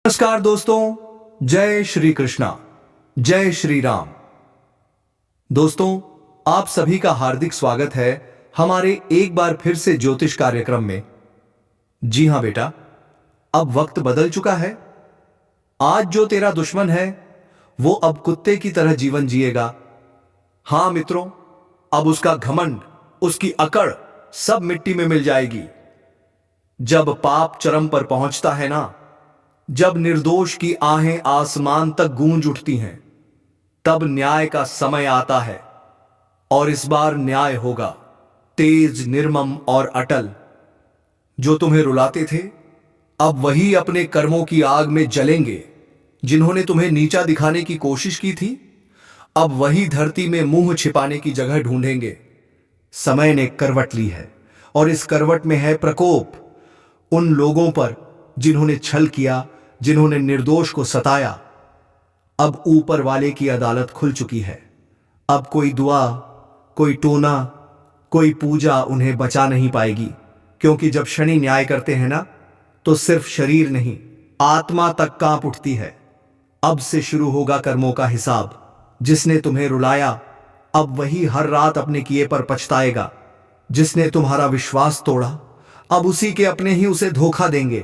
नमस्कार दोस्तों, जय श्री कृष्णा, जय श्री राम। दोस्तों, आप सभी का हार्दिक स्वागत है हमारे एक बार फिर से ज्योतिष कार्यक्रम में। जी हां बेटा, अब वक्त बदल चुका है। आज जो तेरा दुश्मन है वो अब कुत्ते की तरह जीवन जिएगा। हां मित्रों, अब उसका घमंड, उसकी अकड़ सब मिट्टी में मिल जाएगी। जब पाप चरम पर पहुंचता है ना, जब निर्दोष की आहें आसमान तक गूंज उठती हैं, तब न्याय का समय आता है। और इस बार न्याय होगा तेज, निर्मम और अटल। जो तुम्हें रुलाते थे अब वही अपने कर्मों की आग में जलेंगे। जिन्होंने तुम्हें नीचा दिखाने की कोशिश की थी, अब वही धरती में मुंह छिपाने की जगह ढूंढेंगे। समय ने करवट ली है और इस करवट में है प्रकोप उन लोगों पर जिन्होंने छल किया, जिन्होंने निर्दोष को सताया। अब ऊपर वाले की अदालत खुल चुकी है। अब कोई दुआ, कोई टोना, कोई पूजा उन्हें बचा नहीं पाएगी। क्योंकि जब शनि न्याय करते हैं ना, तो सिर्फ शरीर नहीं, आत्मा तक कांप उठती है। अब से शुरू होगा कर्मों का हिसाब। जिसने तुम्हें रुलाया अब वही हर रात अपने किए पर पछताएगा। जिसने तुम्हारा विश्वास तोड़ा अब उसी के अपने ही उसे धोखा देंगे।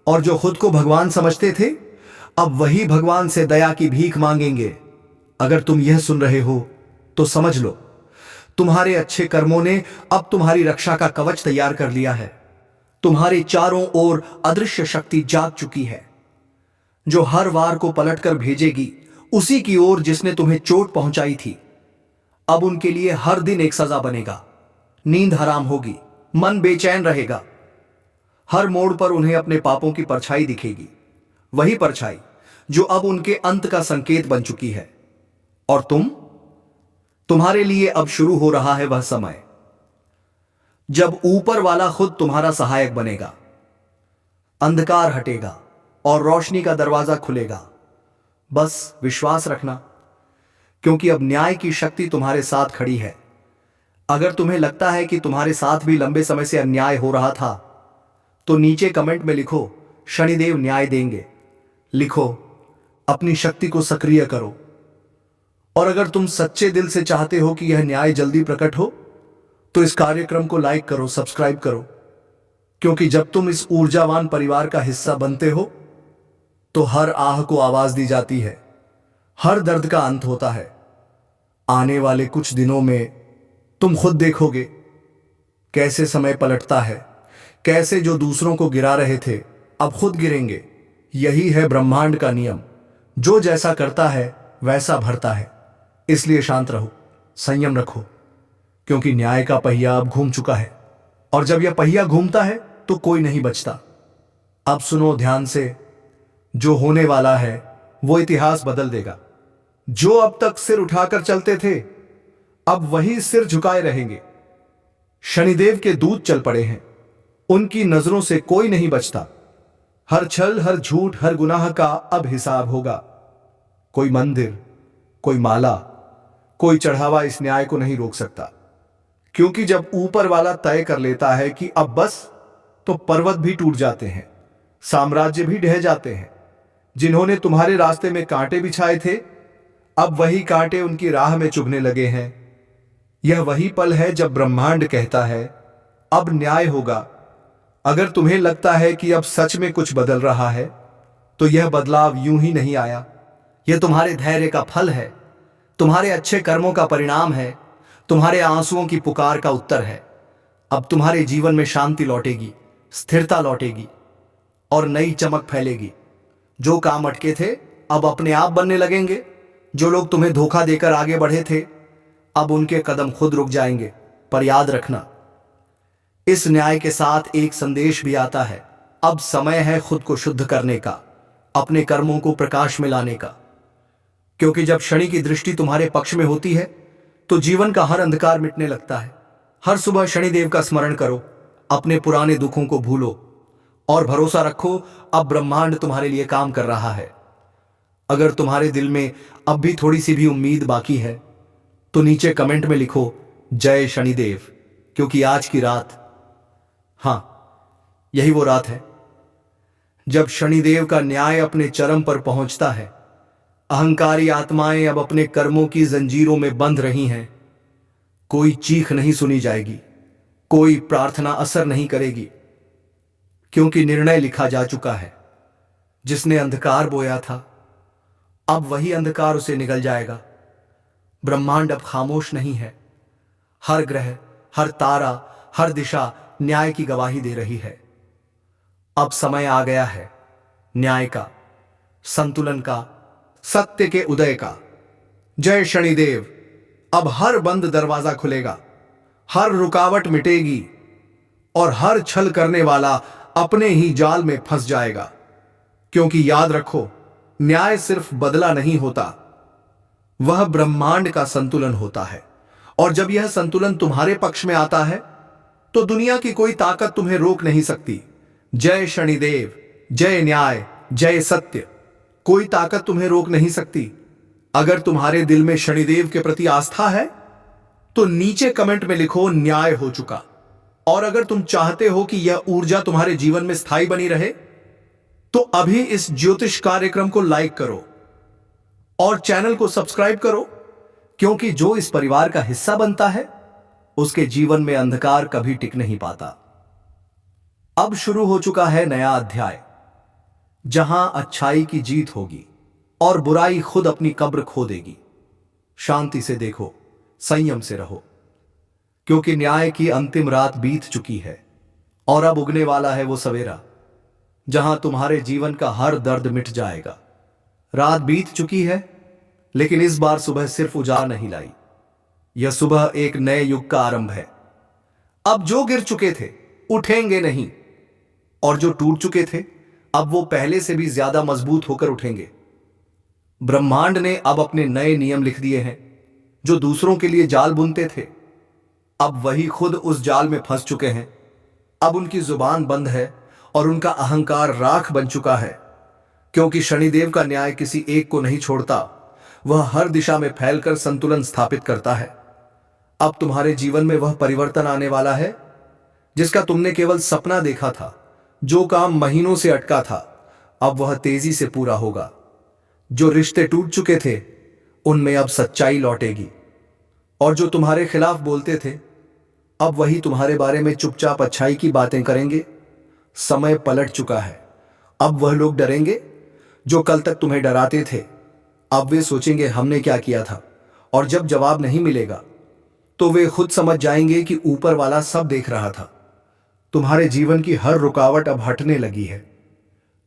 और जो खुद को भगवान समझते थे अब वही भगवान से दया की भीख मांगेंगे। अगर तुम यह सुन रहे हो तो समझ लो, तुम्हारे अच्छे कर्मों ने अब तुम्हारी रक्षा का कवच तैयार कर लिया है। तुम्हारे चारों ओर अदृश्य शक्ति जाग चुकी है, जो हर वार को पलटकर भेजेगी उसी की ओर जिसने तुम्हें चोट पहुंचाई थी। अब उनके लिए हर दिन एक सजा बनेगा। नींद हराम होगी, मन बेचैन रहेगा। हर मोड़ पर उन्हें अपने पापों की परछाई दिखेगी, वही परछाई जो अब उनके अंत का संकेत बन चुकी है। और तुम्हारे लिए अब शुरू हो रहा है वह समय जब ऊपर वाला खुद तुम्हारा सहायक बनेगा। अंधकार हटेगा और रोशनी का दरवाजा खुलेगा। बस विश्वास रखना, क्योंकि अब न्याय की शक्ति तुम्हारे साथ खड़ी है। अगर तुम्हें लगता है कि तुम्हारे साथ भी लंबे समय से अन्याय हो रहा था, तो नीचे कमेंट में लिखो शनिदेव न्याय देंगे। लिखो, अपनी शक्ति को सक्रिय करो। और अगर तुम सच्चे दिल से चाहते हो कि यह न्याय जल्दी प्रकट हो, तो इस कार्यक्रम को लाइक करो, सब्सक्राइब करो। क्योंकि जब तुम इस ऊर्जावान परिवार का हिस्सा बनते हो तो हर आह को आवाज दी जाती है, हर दर्द का अंत होता है। आने वाले कुछ दिनों में तुम खुद देखोगे कैसे समय पलटता है, कैसे जो दूसरों को गिरा रहे थे अब खुद गिरेंगे। यही है ब्रह्मांड का नियम, जो जैसा करता है वैसा भरता है। इसलिए शांत रहो, संयम रखो, क्योंकि न्याय का पहिया अब घूम चुका है। और जब यह पहिया घूमता है तो कोई नहीं बचता। अब सुनो ध्यान से, जो होने वाला है वो इतिहास बदल देगा। जो अब तक सिर उठाकर चलते थे अब वही सिर झुकाए रहेंगे। शनिदेव के दूत चल पड़े हैं, उनकी नजरों से कोई नहीं बचता। हर छल, हर झूठ, हर गुनाह का अब हिसाब होगा। कोई मंदिर, कोई माला, कोई चढ़ावा इस न्याय को नहीं रोक सकता। क्योंकि जब ऊपर वाला तय कर लेता है कि अब बस, तो पर्वत भी टूट जाते हैं, साम्राज्य भी ढह जाते हैं। जिन्होंने तुम्हारे रास्ते में कांटे बिछाए थे अब वही कांटे उनकी राह में चुभने लगे हैं। यह वही पल है जब ब्रह्मांड कहता है अब न्याय होगा। अगर तुम्हें लगता है कि अब सच में कुछ बदल रहा है, तो यह बदलाव यूं ही नहीं आया। यह तुम्हारे धैर्य का फल है, तुम्हारे अच्छे कर्मों का परिणाम है, तुम्हारे आंसुओं की पुकार का उत्तर है। अब तुम्हारे जीवन में शांति लौटेगी, स्थिरता लौटेगी और नई चमक फैलेगी। जो काम अटके थे अब अपने आप बनने लगेंगे। जो लोग तुम्हें धोखा देकर आगे बढ़े थे अब उनके कदम खुद रुक जाएंगे। पर याद रखना, इस न्याय के साथ एक संदेश भी आता है। अब समय है खुद को शुद्ध करने का, अपने कर्मों को प्रकाश में लाने का। क्योंकि जब शनि की दृष्टि तुम्हारे पक्ष में होती है तो जीवन का हर अंधकार मिटने लगता है। हर सुबह शनिदेव का स्मरण करो, अपने पुराने दुखों को भूलो और भरोसा रखो, अब ब्रह्मांड तुम्हारे लिए काम कर रहा है। अगर तुम्हारे दिल में अब भी थोड़ी सी भी उम्मीद बाकी है तो नीचे कमेंट में लिखो जय शनिदेव। क्योंकि आज की रात, हाँ, यही वो रात है जब शनिदेव का न्याय अपने चरम पर पहुंचता है, अहंकारी आत्माएं अब अपने कर्मों की जंजीरों में बंध रही हैं। कोई चीख नहीं सुनी जाएगी, कोई प्रार्थना असर नहीं करेगी, क्योंकि निर्णय लिखा जा चुका है। जिसने अंधकार बोया था, अब वही अंधकार उसे निगल जाएगा। ब्रह्मांड अब खामोश नहीं है। हर ग्रह, हर तारा, हर दिशा न्याय की गवाही दे रही है। अब समय आ गया है न्याय का, संतुलन का, सत्य के उदय का। जय शनिदेव। अब हर बंद दरवाजा खुलेगा, हर रुकावट मिटेगी और हर छल करने वाला अपने ही जाल में फंस जाएगा। क्योंकि याद रखो, न्याय सिर्फ बदला नहीं होता, वह ब्रह्मांड का संतुलन होता है। और जब यह संतुलन तुम्हारे पक्ष में आता है, तो दुनिया की कोई ताकत तुम्हें रोक नहीं सकती। जय शनिदेव, जय न्याय, जय सत्य। कोई ताकत तुम्हें रोक नहीं सकती। अगर तुम्हारे दिल में शनिदेव के प्रति आस्था है, तो नीचे कमेंट में लिखो न्याय हो चुका। और अगर तुम चाहते हो कि यह ऊर्जा तुम्हारे जीवन में स्थायी बनी रहे, तो अभी इस ज्योतिष कार्यक्रम को लाइक करो और चैनल को सब्सक्राइब करो, क्योंकि जो इस परिवार का हिस्सा बनता है, उसके जीवन में अंधकार कभी टिक नहीं पाता। अब शुरू हो चुका है नया अध्याय, जहां अच्छाई की जीत होगी और बुराई खुद अपनी कब्र खो देगी। शांति से देखो, संयम से रहो, क्योंकि न्याय की अंतिम रात बीत चुकी है और अब उगने वाला है वो सवेरा, जहां तुम्हारे जीवन का हर दर्द मिट जाएगा। रात बीत चुकी है, लेकिन इस बार सुबह सिर्फ उजाला नहीं लाई। यह सुबह एक नए युग का आरंभ है। अब जो गिर चुके थे उठेंगे नहीं, और जो टूट चुके थे अब वो पहले से भी ज्यादा मजबूत होकर उठेंगे। ब्रह्मांड ने अब अपने नए नियम लिख दिए हैं। जो दूसरों के लिए जाल बुनते थे, अब वही खुद उस जाल में फंस चुके हैं। अब उनकी जुबान बंद है और उनका अहंकार राख बन चुका है, क्योंकि शनिदेव का न्याय किसी एक को नहीं छोड़ता, वह हर दिशा में फैलकर संतुलन स्थापित करता है। अब तुम्हारे जीवन में वह परिवर्तन आने वाला है जिसका तुमने केवल सपना देखा था। जो काम महीनों से अटका था, अब वह तेजी से पूरा होगा। जो रिश्ते टूट चुके थे, उनमें अब सच्चाई लौटेगी। और जो तुम्हारे खिलाफ बोलते थे, अब वही तुम्हारे बारे में चुपचाप अच्छाई की बातें करेंगे। समय पलट चुका है। अब वह लोग डरेंगे जो कल तक तुम्हें डराते थे। अब वे सोचेंगे हमने क्या किया था, और जब जवाब नहीं मिलेगा तो वे खुद समझ जाएंगे कि ऊपर वाला सब देख रहा था। तुम्हारे जीवन की हर रुकावट अब हटने लगी है।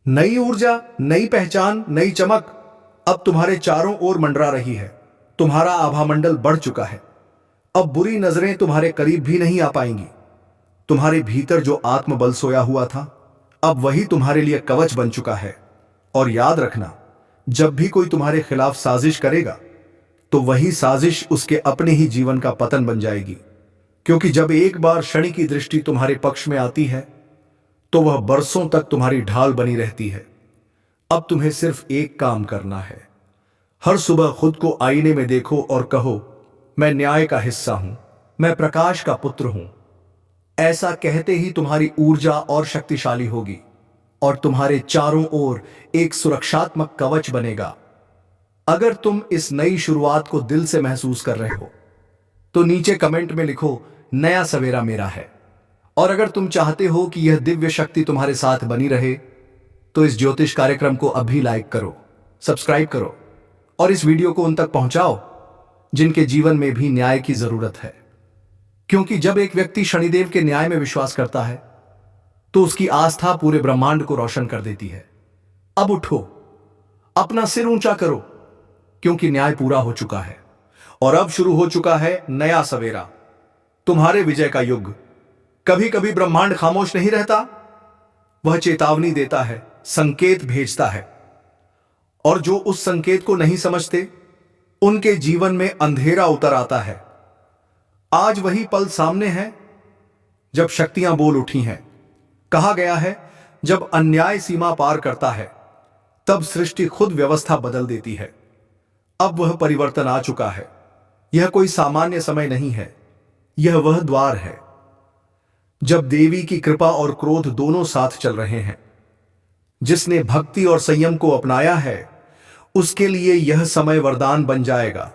नई ऊर्जा, नई पहचान, नई चमक अब तुम्हारे चारों ओर मंडरा रही है। तुम्हारा आभामंडल बढ़ चुका है। अब बुरी नजरें तुम्हारे करीब भी नहीं आ पाएंगी। तुम्हारे भीतर जो आत्मबल सोया हुआ था, अब वही तुम्हारे लिए कवच बन चुका है। और याद रखना, जब भी कोई तुम्हारे खिलाफ साजिश करेगा, तो वही साजिश उसके अपने ही जीवन का पतन बन जाएगी। क्योंकि जब एक बार शनि की दृष्टि तुम्हारे पक्ष में आती है, तो वह बरसों तक तुम्हारी ढाल बनी रहती है। अब तुम्हें सिर्फ एक काम करना है। हर सुबह खुद को आईने में देखो और कहो, मैं न्याय का हिस्सा हूं, मैं प्रकाश का पुत्र हूं। ऐसा कहते ही तुम्हारी ऊर्जा और शक्तिशाली होगी और तुम्हारे चारों ओर एक सुरक्षात्मक कवच बनेगा। अगर तुम इस नई शुरुआत को दिल से महसूस कर रहे हो, तो नीचे कमेंट में लिखो, नया सवेरा मेरा है। और अगर तुम चाहते हो कि यह दिव्य शक्ति तुम्हारे साथ बनी रहे, तो इस ज्योतिष कार्यक्रम को अभी लाइक करो, सब्सक्राइब करो और इस वीडियो को उन तक पहुंचाओ जिनके जीवन में भी न्याय की जरूरत है। क्योंकि जब एक व्यक्ति शनिदेव के न्याय में विश्वास करता है, तो उसकी आस्था पूरे ब्रह्मांड को रोशन कर देती है। अब उठो, अपना सिर ऊंचा करो, क्योंकि न्याय पूरा हो चुका है और अब शुरू हो चुका है नया सवेरा, तुम्हारे विजय का युग। कभी कभी ब्रह्मांड खामोश नहीं रहता, वह चेतावनी देता है, संकेत भेजता है। और जो उस संकेत को नहीं समझते, उनके जीवन में अंधेरा उतर आता है। आज वही पल सामने है जब शक्तियां बोल उठी हैं। कहा गया है, जब अन्याय सीमा पार करता है, तब सृष्टि खुद व्यवस्था बदल देती है। अब वह परिवर्तन आ चुका है। यह कोई सामान्य समय नहीं है, यह वह द्वार है जब देवी की कृपा और क्रोध दोनों साथ चल रहे हैं। जिसने भक्ति और संयम को अपनाया है उसके लिए यह समय वरदान बन जाएगा,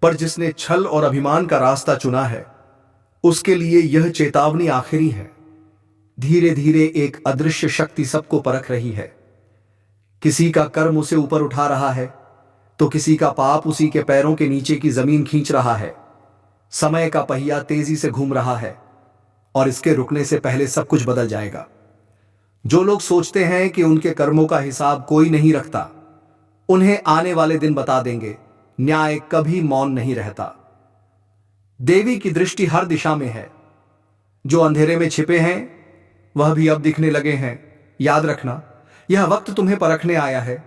पर जिसने छल और अभिमान का रास्ता चुना है उसके लिए यह चेतावनी आखिरी है। धीरे धीरे एक अदृश्य शक्ति सबको परख रही है। किसी का कर्म उसे ऊपर उठा रहा है तो किसी का पाप उसी के पैरों के नीचे की जमीन खींच रहा है। समय का पहिया तेजी से घूम रहा है और इसके रुकने से पहले सब कुछ बदल जाएगा। जो लोग सोचते हैं कि उनके कर्मों का हिसाब कोई नहीं रखता, उन्हें आने वाले दिन बता देंगे, न्याय कभी मौन नहीं रहता। देवी की दृष्टि हर दिशा में है। जो अंधेरे में छिपे हैं वह भी अब दिखने लगे हैं। याद रखना, यह वक्त तुम्हें परखने आया है।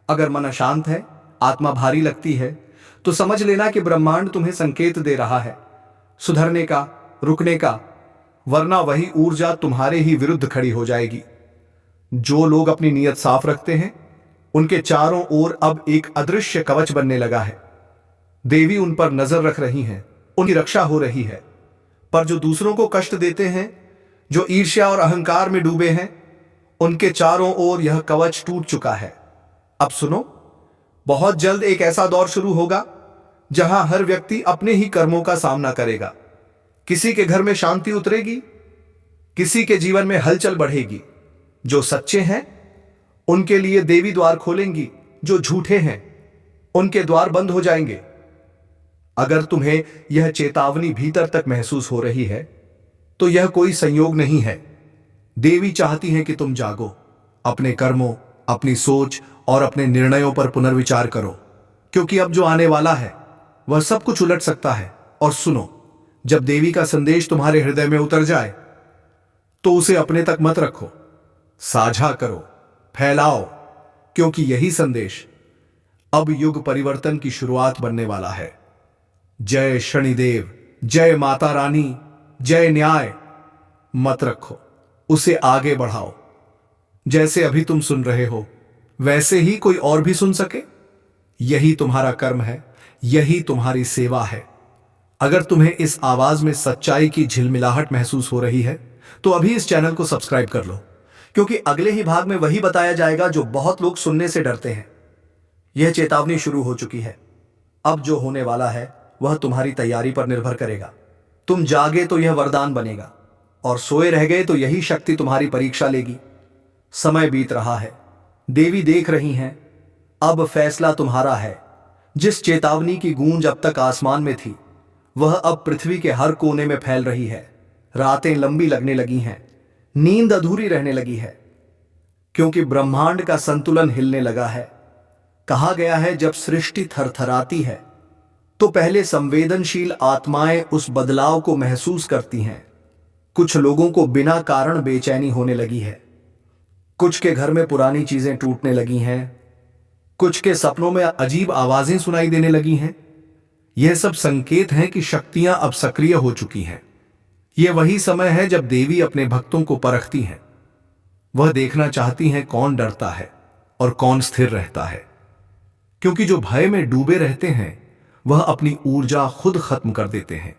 अगर मन अशांत है, आत्मा भारी लगती है, तो समझ लेना कि ब्रह्मांड तुम्हें संकेत दे रहा है सुधरने का, रुकने का, वरना वही ऊर्जा तुम्हारे ही विरुद्ध खड़ी हो जाएगी। जो लोग अपनी नीयत साफ रखते हैं उनके चारों ओर अब एक अदृश्य कवच बनने लगा है। देवी उन पर नजर रख रही हैं, उनकी रक्षा हो रही है। पर जो दूसरों को कष्ट देते हैं, जो ईर्ष्या और अहंकार में डूबे हैं, उनके चारों ओर यह कवच टूट चुका है। अब सुनो, बहुत जल्द एक ऐसा दौर शुरू होगा जहां हर व्यक्ति अपने ही कर्मों का सामना करेगा। किसी के घर में शांति उतरेगी, किसी के जीवन में हलचल बढ़ेगी। जो सच्चे हैं उनके लिए देवी द्वार खोलेंगी, जो झूठे हैं उनके द्वार बंद हो जाएंगे। अगर तुम्हें यह चेतावनी भीतर तक महसूस हो रही है तो यह कोई संयोग नहीं है। देवी चाहती है कि तुम जागो, अपने कर्मों, अपनी सोच और अपने निर्णयों पर पुनर्विचार करो, क्योंकि अब जो आने वाला है वह सब कुछ उलट सकता है। और सुनो, जब देवी का संदेश तुम्हारे हृदय में उतर जाए तो उसे अपने तक मत रखो, साझा करो, फैलाओ, क्योंकि यही संदेश अब युग परिवर्तन की शुरुआत बनने वाला है। जय शनिदेव, जय माता रानी, जय न्याय। मत रखो, उसे आगे बढ़ाओ। जैसे अभी तुम सुन रहे हो वैसे ही कोई और भी सुन सके। यही तुम्हारा कर्म है, यही तुम्हारी सेवा है। अगर तुम्हें इस आवाज में सच्चाई की झिलमिलाहट महसूस हो रही है तो अभी इस चैनल को सब्सक्राइब कर लो, क्योंकि अगले ही भाग में वही बताया जाएगा जो बहुत लोग सुनने से डरते हैं। यह चेतावनी शुरू हो चुकी है। अब जो होने वाला है वह तुम्हारी तैयारी पर निर्भर करेगा। तुम जागे तो यह वरदान बनेगा, और सोए रह गए तो यही शक्ति तुम्हारी परीक्षा लेगी। समय बीत रहा है, देवी देख रही हैं, अब फैसला तुम्हारा है। जिस चेतावनी की गूंज अब तक आसमान में थी वह अब पृथ्वी के हर कोने में फैल रही है। रातें लंबी लगने लगी हैं, नींद अधूरी रहने लगी है, क्योंकि ब्रह्मांड का संतुलन हिलने लगा है। कहा गया है, जब सृष्टि थरथराती है तो पहले संवेदनशील आत्माएं उस बदलाव को महसूस करती हैं। कुछ लोगों को बिना कारण बेचैनी होने लगी है, कुछ के घर में पुरानी चीजें टूटने लगी हैं, कुछ के सपनों में अजीब आवाजें सुनाई देने लगी हैं। यह सब संकेत हैं कि शक्तियां अब सक्रिय हो चुकी हैं। यह वही समय है जब देवी अपने भक्तों को परखती हैं। वह देखना चाहती हैं कौन डरता है और कौन स्थिर रहता है, क्योंकि जो भय में डूबे रहते हैं वह अपनी ऊर्जा खुद खत्म कर देते हैं,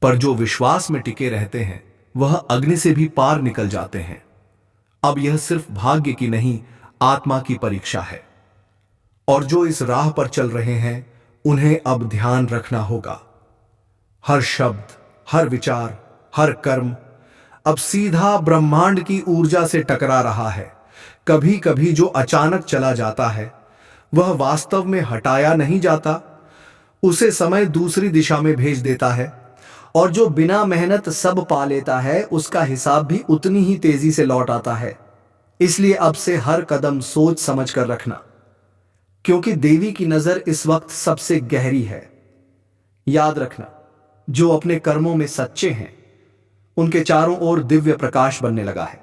पर जो विश्वास में टिके रहते हैं वह अग्नि से भी पार निकल जाते हैं। अब यह सिर्फ भाग्य की नहीं, आत्मा की परीक्षा है, और जो इस राह पर चल रहे हैं उन्हें अब ध्यान रखना होगा। हर शब्द, हर विचार, हर कर्म अब सीधा ब्रह्मांड की ऊर्जा से टकरा रहा है। कभी कभी जो अचानक चला जाता है वह वास्तव में हटाया नहीं जाता, उसे समय दूसरी दिशा में भेज देता है। और जो बिना मेहनत सब पा लेता है उसका हिसाब भी उतनी ही तेजी से लौट आता है। इसलिए अब से हर कदम सोच समझ कर रखना, क्योंकि देवी की नजर इस वक्त सबसे गहरी है। याद रखना, जो अपने कर्मों में सच्चे हैं उनके चारों ओर दिव्य प्रकाश बनने लगा है।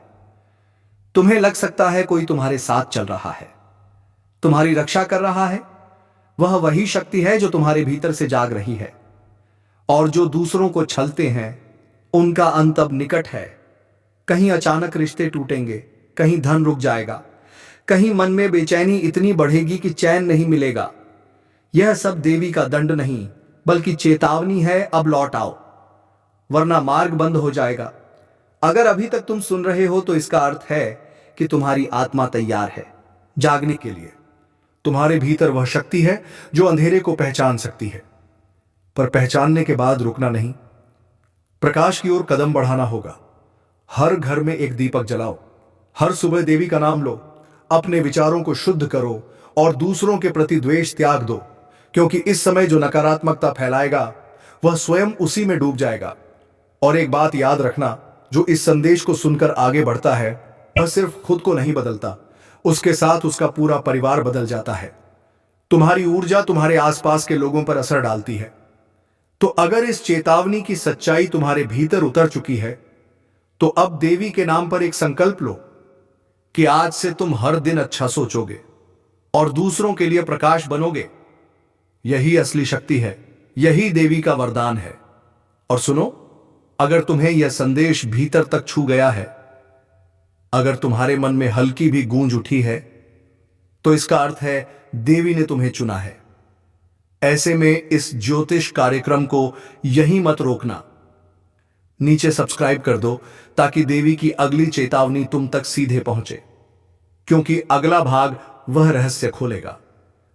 तुम्हें लग सकता है कोई तुम्हारे साथ चल रहा है, तुम्हारी रक्षा कर रहा है। वह वही शक्ति है जो तुम्हारे भीतर से जाग रही है। और जो दूसरों को छलते हैं उनका अंत अब निकट है। कहीं अचानक रिश्ते टूटेंगे, कहीं धन रुक जाएगा, कहीं मन में बेचैनी इतनी बढ़ेगी कि चैन नहीं मिलेगा। यह सब देवी का दंड नहीं बल्कि चेतावनी है, अब लौट आओ, वरना मार्ग बंद हो जाएगा। अगर अभी तक तुम सुन रहे हो तो इसका अर्थ है कि तुम्हारी आत्मा तैयार है जागने के लिए। तुम्हारे भीतर वह शक्ति है जो अंधेरे को पहचान सकती है, पर पहचानने के बाद रुकना नहीं, प्रकाश की ओर कदम बढ़ाना होगा। हर घर में एक दीपक जलाओ, हर सुबह देवी का नाम लो, अपने विचारों को शुद्ध करो और दूसरों के प्रति द्वेष त्याग दो, क्योंकि इस समय जो नकारात्मकता फैलाएगा वह स्वयं उसी में डूब जाएगा। और एक बात याद रखना, जो इस संदेश को सुनकर आगे बढ़ता है वह सिर्फ खुद को नहीं बदलता, उसके साथ उसका पूरा परिवार बदल जाता है। तुम्हारी ऊर्जा तुम्हारे आसपास के लोगों पर असर डालती है। तो अगर इस चेतावनी की सच्चाई तुम्हारे भीतर उतर चुकी है तो अब देवी के नाम पर एक संकल्प लो कि आज से तुम हर दिन अच्छा सोचोगे और दूसरों के लिए प्रकाश बनोगे। यही असली शक्ति है, यही देवी का वरदान है। और सुनो, अगर तुम्हें यह संदेश भीतर तक छू गया है, अगर तुम्हारे मन में हल्की भी गूंज उठी है, तो इसका अर्थ है देवी ने तुम्हें चुना है। ऐसे में इस ज्योतिष कार्यक्रम को यहीं मत रोकना। नीचे सब्सक्राइब कर दो ताकि देवी की अगली चेतावनी तुम तक सीधे पहुंचे, क्योंकि अगला भाग वह रहस्य खोलेगा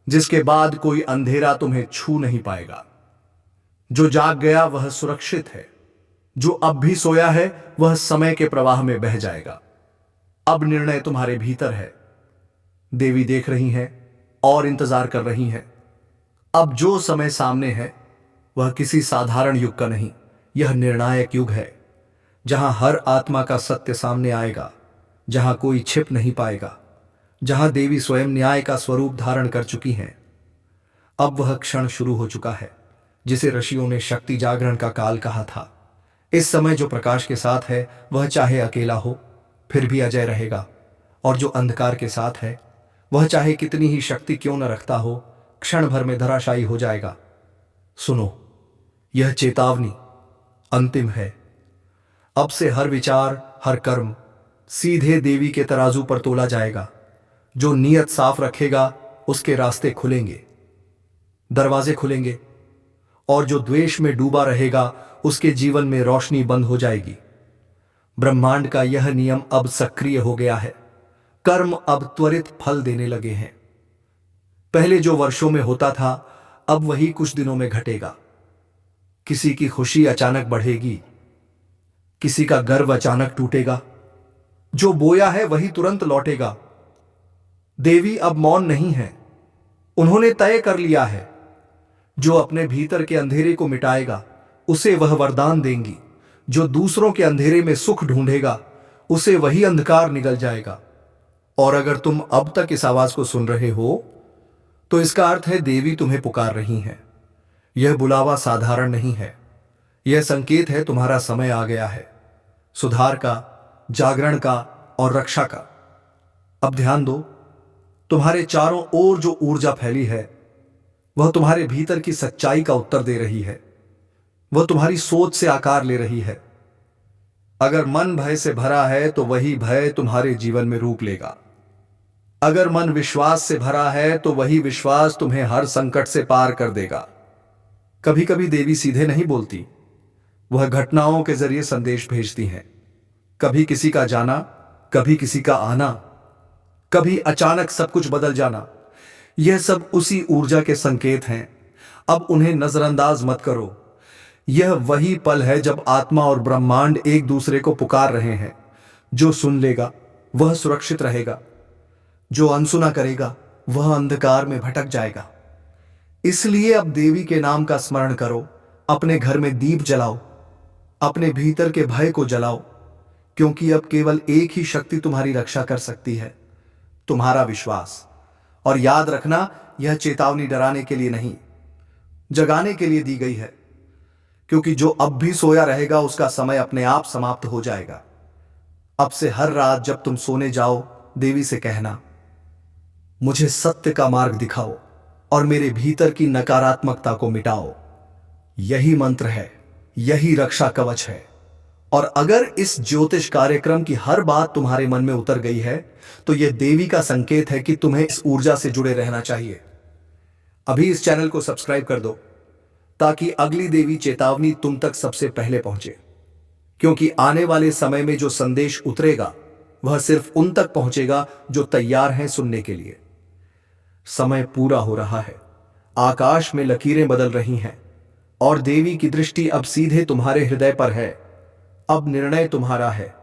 जिसके बाद कोई अंधेरा तुम्हें छू नहीं पाएगा। जो जाग गया वह सुरक्षित है, जो अब भी सोया है वह समय के प्रवाह में बह जाएगा। अब निर्णय तुम्हारे भीतर है। देवी देख रही है और इंतजार कर रही है। अब जो समय सामने है वह किसी साधारण युग का नहीं, यह निर्णायक युग है, जहां हर आत्मा का सत्य सामने आएगा, जहां कोई छिप नहीं पाएगा, जहां देवी स्वयं न्याय का स्वरूप धारण कर चुकी हैं। अब वह क्षण शुरू हो चुका है जिसे ऋषियों ने शक्ति जागरण का काल कहा था। इस समय जो प्रकाश के साथ है वह चाहे अकेला हो फिर भी अजय रहेगा, और जो अंधकार के साथ है वह चाहे कितनी ही शक्ति क्यों न रखता हो, क्षण भर में धराशायी हो जाएगा। सुनो, यह चेतावनी अंतिम है। अब से हर विचार, हर कर्म सीधे देवी के तराजू पर तोला जाएगा। जो नीयत साफ रखेगा उसके रास्ते खुलेंगे, दरवाजे खुलेंगे, और जो द्वेष में डूबा रहेगा उसके जीवन में रोशनी बंद हो जाएगी। ब्रह्मांड का यह नियम अब सक्रिय हो गया है। कर्म अब त्वरित फल देने लगे हैं। पहले जो वर्षों में होता था अब वही कुछ दिनों में घटेगा। किसी की खुशी अचानक बढ़ेगी, किसी का गर्व अचानक टूटेगा। जो बोया है वही तुरंत लौटेगा। देवी अब मौन नहीं है, उन्होंने तय कर लिया है। जो अपने भीतर के अंधेरे को मिटाएगा उसे वह वरदान देंगी। जो दूसरों के अंधेरे में सुख ढूंढेगा उसे वही अंधकार निगल जाएगा। और अगर तुम अब तक इस आवाज को सुन रहे हो तो इसका अर्थ है देवी तुम्हें पुकार रही है। यह बुलावा साधारण नहीं है, यह संकेत है तुम्हारा समय आ गया है, सुधार का, जागरण का और रक्षा का। अब ध्यान दो, तुम्हारे चारों ओर जो ऊर्जा फैली है वह तुम्हारे भीतर की सच्चाई का उत्तर दे रही है। वह तुम्हारी सोच से आकार ले रही है। अगर मन भय से भरा है तो वही भय तुम्हारे जीवन में रूप लेगा। अगर मन विश्वास से भरा है तो वही विश्वास तुम्हें हर संकट से पार कर देगा। कभी कभी देवी सीधे नहीं बोलती, वह घटनाओं के जरिए संदेश भेजती हैं। कभी किसी का जाना, कभी किसी का आना, कभी अचानक सब कुछ बदल जाना। यह सब उसी ऊर्जा के संकेत हैं। अब उन्हें नजरअंदाज मत करो। यह वही पल है जब आत्मा और ब्रह्मांड एक दूसरे को पुकार रहे हैं। जो सुन लेगा वह सुरक्षित रहेगा, जो अनसुना करेगा वह अंधकार में भटक जाएगा। इसलिए अब देवी के नाम का स्मरण करो, अपने घर में दीप जलाओ, अपने भीतर के भय को जलाओ, क्योंकि अब केवल एक ही शक्ति तुम्हारी रक्षा कर सकती है, तुम्हारा विश्वास। और याद रखना, यह चेतावनी डराने के लिए नहीं, जगाने के लिए दी गई है, क्योंकि जो अब भी सोया रहेगा उसका समय अपने आप समाप्त हो जाएगा। अब से हर रात जब तुम सोने जाओ, देवी से कहना, मुझे सत्य का मार्ग दिखाओ और मेरे भीतर की नकारात्मकता को मिटाओ। यही मंत्र है, यही रक्षा कवच है। और अगर इस ज्योतिष कार्यक्रम की हर बात तुम्हारे मन में उतर गई है तो यह देवी का संकेत है कि तुम्हें इस ऊर्जा से जुड़े रहना चाहिए। अभी इस चैनल को सब्सक्राइब कर दो ताकि अगली देवी चेतावनी तुम तक सबसे पहले पहुंचे, क्योंकि आने वाले समय में जो संदेश उतरेगा वह सिर्फ उन तक पहुंचेगा जो तैयार हैं सुनने के लिए। समय पूरा हो रहा है, आकाश में लकीरें बदल रही हैं और देवी की दृष्टि अब सीधे तुम्हारे हृदय पर है। अब निर्णय तुम्हारा है,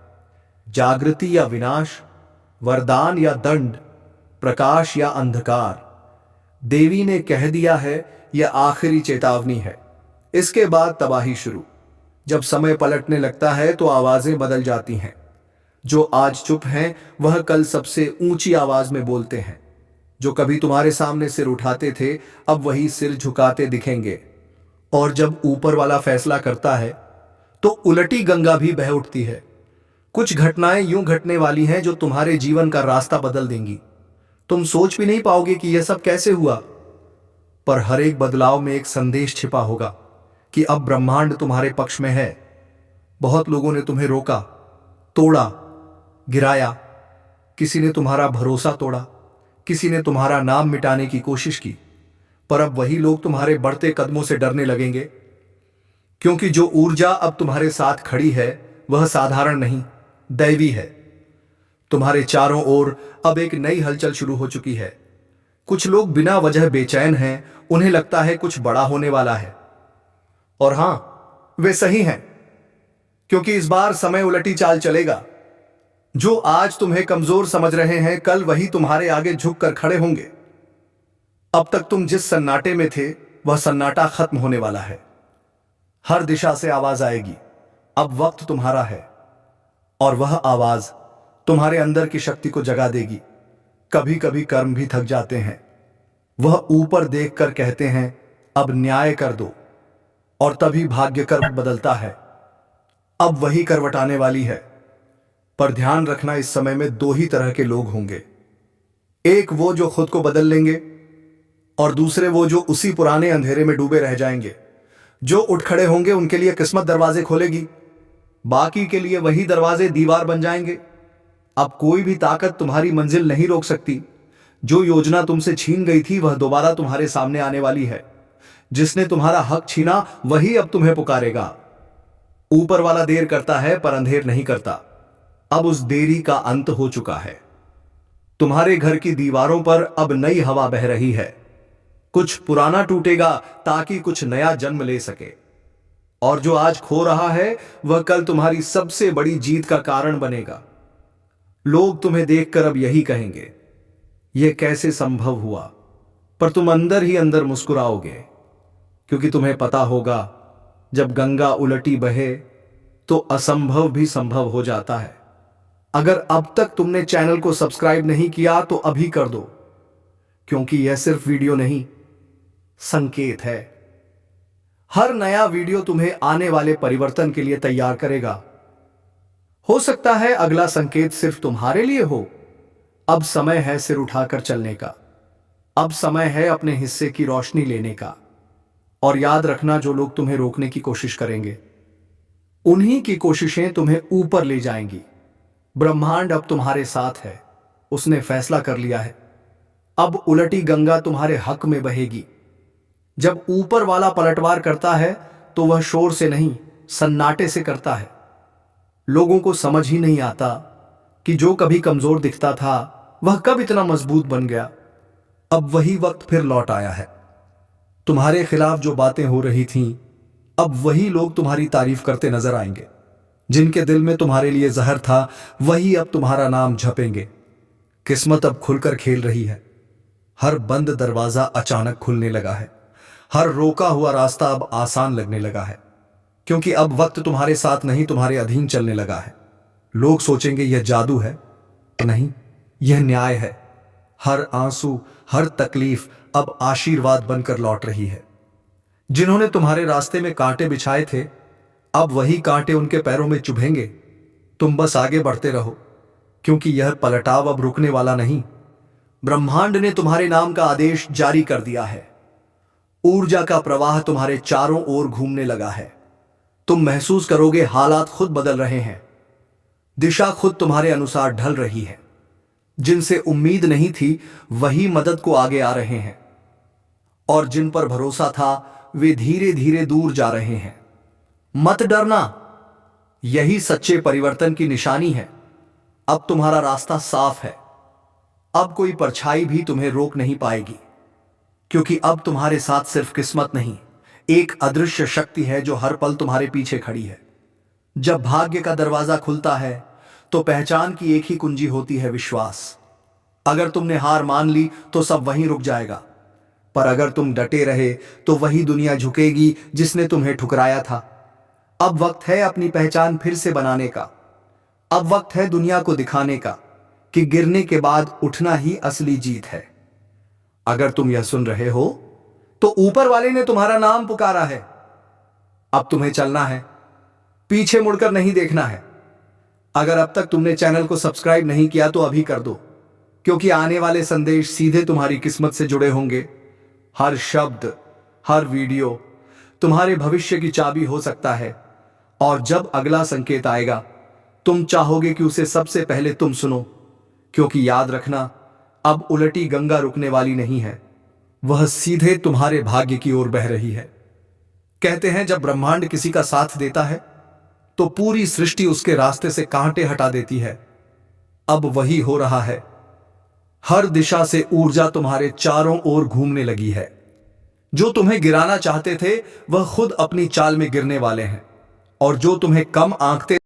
जागृति या विनाश, वरदान या दंड, प्रकाश या अंधकार। देवी ने कह दिया है, यह आखिरी चेतावनी है, इसके बाद तबाही शुरू। जब समय पलटने लगता है तो आवाजें बदल जाती हैं। जो आज चुप हैं वह कल सबसे ऊंची आवाज में बोलते हैं। जो कभी तुम्हारे सामने सिर उठाते थे अब वही सिर झुकाते दिखेंगे। और जब ऊपर वाला फैसला करता है तो उलटी गंगा भी बह उठती है। कुछ घटनाएं यूं घटने वाली हैं जो तुम्हारे जीवन का रास्ता बदल देंगी। तुम सोच भी नहीं पाओगे कि यह सब कैसे हुआ, पर हर एक बदलाव में एक संदेश छिपा होगा कि अब ब्रह्मांड तुम्हारे पक्ष में है। बहुत लोगों ने तुम्हें रोका, तोड़ा, गिराया। किसी ने तुम्हारा भरोसा तोड़ा, किसी ने तुम्हारा नाम मिटाने की कोशिश की, पर अब वही लोग तुम्हारे बढ़ते कदमों से डरने लगेंगे, क्योंकि जो ऊर्जा अब तुम्हारे साथ खड़ी है वह साधारण नहीं, दैवी है। तुम्हारे चारों ओर अब एक नई हलचल शुरू हो चुकी है। कुछ लोग बिना वजह बेचैन हैं, उन्हें लगता है कुछ बड़ा होने वाला है। और हां, वे सही हैं, क्योंकि इस बार समय उलटी चाल चलेगा। जो आज तुम्हें कमजोर समझ रहे हैं कल वही तुम्हारे आगे झुक कर खड़े होंगे। अब तक तुम जिस सन्नाटे में थे वह सन्नाटा खत्म होने वाला है। हर दिशा से आवाज आएगी। अब वक्त तुम्हारा है और वह आवाज तुम्हारे अंदर की शक्ति को जगा देगी। कभी कभी कर्म भी थक जाते हैं। वह ऊपर देखकर कहते हैं अब न्याय कर दो, और तभी भाग्य करवट बदलता है। अब वही करवट आने वाली है। पर ध्यान रखना, इस समय में दो ही तरह के लोग होंगे। एक वो जो खुद को बदल लेंगे और दूसरे वो जो उसी पुराने अंधेरे में डूबे रह जाएंगे। जो उठ खड़े होंगे उनके लिए किस्मत दरवाजे खोलेगी, बाकी के लिए वही दरवाजे दीवार बन जाएंगे। अब कोई भी ताकत तुम्हारी मंजिल नहीं रोक सकती। जो योजना तुमसे छीन गई थी वह दोबारा तुम्हारे सामने आने वाली है। जिसने तुम्हारा हक छीना वही अब तुम्हें पुकारेगा। ऊपर वाला देर करता है पर अंधेर नहीं करता। अब उस देरी का अंत हो चुका है। तुम्हारे घर की दीवारों पर अब नई हवा बह रही है। कुछ पुराना टूटेगा ताकि कुछ नया जन्म ले सके। और जो आज खो रहा है वह कल तुम्हारी सबसे बड़ी जीत का कारण बनेगा। लोग तुम्हें देखकर अब यही कहेंगे, यह कैसे संभव हुआ, पर तुम अंदर ही अंदर मुस्कुराओगे, क्योंकि तुम्हें पता होगा जब गंगा उलटी बहे तो असंभव भी संभव हो जाता है। अगर अब तक तुमने चैनल को सब्सक्राइब नहीं किया तो अभी कर दो, क्योंकि यह सिर्फ वीडियो नहीं, संकेत है। हर नया वीडियो तुम्हें आने वाले परिवर्तन के लिए तैयार करेगा। हो सकता है अगला संकेत सिर्फ तुम्हारे लिए हो। अब समय है सिर उठाकर चलने का। अब समय है अपने हिस्से की रोशनी लेने का। और याद रखना, जो लोग तुम्हें रोकने की कोशिश करेंगे उन्हीं की कोशिशें तुम्हें ऊपर ले जाएंगी। ब्रह्मांड अब तुम्हारे साथ है, उसने फैसला कर लिया है। अब उलटी गंगा तुम्हारे हक में बहेगी। जब ऊपर वाला पलटवार करता है तो वह शोर से नहीं, सन्नाटे से करता है। लोगों को समझ ही नहीं आता कि जो कभी कमजोर दिखता था वह कब इतना मजबूत बन गया। अब वही वक्त फिर लौट आया है। तुम्हारे खिलाफ जो बातें हो रही थीं, अब वही लोग तुम्हारी तारीफ करते नजर आएंगे। जिनके दिल में तुम्हारे लिए जहर था वही अब तुम्हारा नाम झपेंगे। किस्मत अब खुलकर खेल रही है। हर बंद दरवाजा अचानक खुलने लगा है। हर रोका हुआ रास्ता अब आसान लगने लगा है, क्योंकि अब वक्त तुम्हारे साथ नहीं, तुम्हारे अधीन चलने लगा है। लोग सोचेंगे यह जादू है, नहीं, यह न्याय है। हर आंसू, हर तकलीफ अब आशीर्वाद बनकर लौट रही है। जिन्होंने तुम्हारे रास्ते में कांटे बिछाए थे, अब वही कांटे उनके पैरों में चुभेंगे। तुम बस आगे बढ़ते रहो, क्योंकि यह पलटाव अब रुकने वाला नहीं। ब्रह्मांड ने तुम्हारे नाम का आदेश जारी कर दिया है। ऊर्जा का प्रवाह तुम्हारे चारों ओर घूमने लगा है। तुम महसूस करोगे हालात खुद बदल रहे हैं। दिशा खुद तुम्हारे अनुसार ढल रही है। जिनसे उम्मीद नहीं थी वही मदद को आगे आ रहे हैं, और जिन पर भरोसा था वे धीरे धीरे दूर जा रहे हैं। मत डरना, यही सच्चे परिवर्तन की निशानी है। अब तुम्हारा रास्ता साफ है। अब कोई परछाई भी तुम्हें रोक नहीं पाएगी, क्योंकि अब तुम्हारे साथ सिर्फ किस्मत नहीं, एक अदृश्य शक्ति है जो हर पल तुम्हारे पीछे खड़ी है। जब भाग्य का दरवाजा खुलता है तो पहचान की एक ही कुंजी होती है, विश्वास। अगर तुमने हार मान ली तो सब वहीं रुक जाएगा, पर अगर तुम डटे रहे तो वही दुनिया झुकेगी जिसने तुम्हें ठुकराया था। अब वक्त है अपनी पहचान फिर से बनाने का। अब वक्त है दुनिया को दिखाने का कि गिरने के बाद उठना ही असली जीत है। अगर तुम यह सुन रहे हो तो ऊपर वाले ने तुम्हारा नाम पुकारा है। अब तुम्हें चलना है, पीछे मुड़कर नहीं देखना है। अगर अब तक तुमने चैनल को सब्सक्राइब नहीं किया तो अभी कर दो, क्योंकि आने वाले संदेश सीधे तुम्हारी किस्मत से जुड़े होंगे। हर शब्द, हर वीडियो तुम्हारे भविष्य की चाबी हो सकता है, और जब अगला संकेत आएगा तुम चाहोगे कि उसे सबसे पहले तुम सुनो। क्योंकि याद रखना, अब उलटी गंगा रुकने वाली नहीं है, वह सीधे तुम्हारे भाग्य की ओर बह रही है। कहते हैं जब ब्रह्मांड किसी का साथ देता है तो पूरी सृष्टि उसके रास्ते से कांटे हटा देती है। अब वही हो रहा है। हर दिशा से ऊर्जा तुम्हारे चारों ओर घूमने लगी है। जो तुम्हें गिराना चाहते थे वह खुद अपनी चाल में गिरने वाले हैं, और जो तुम्हें कम आंकते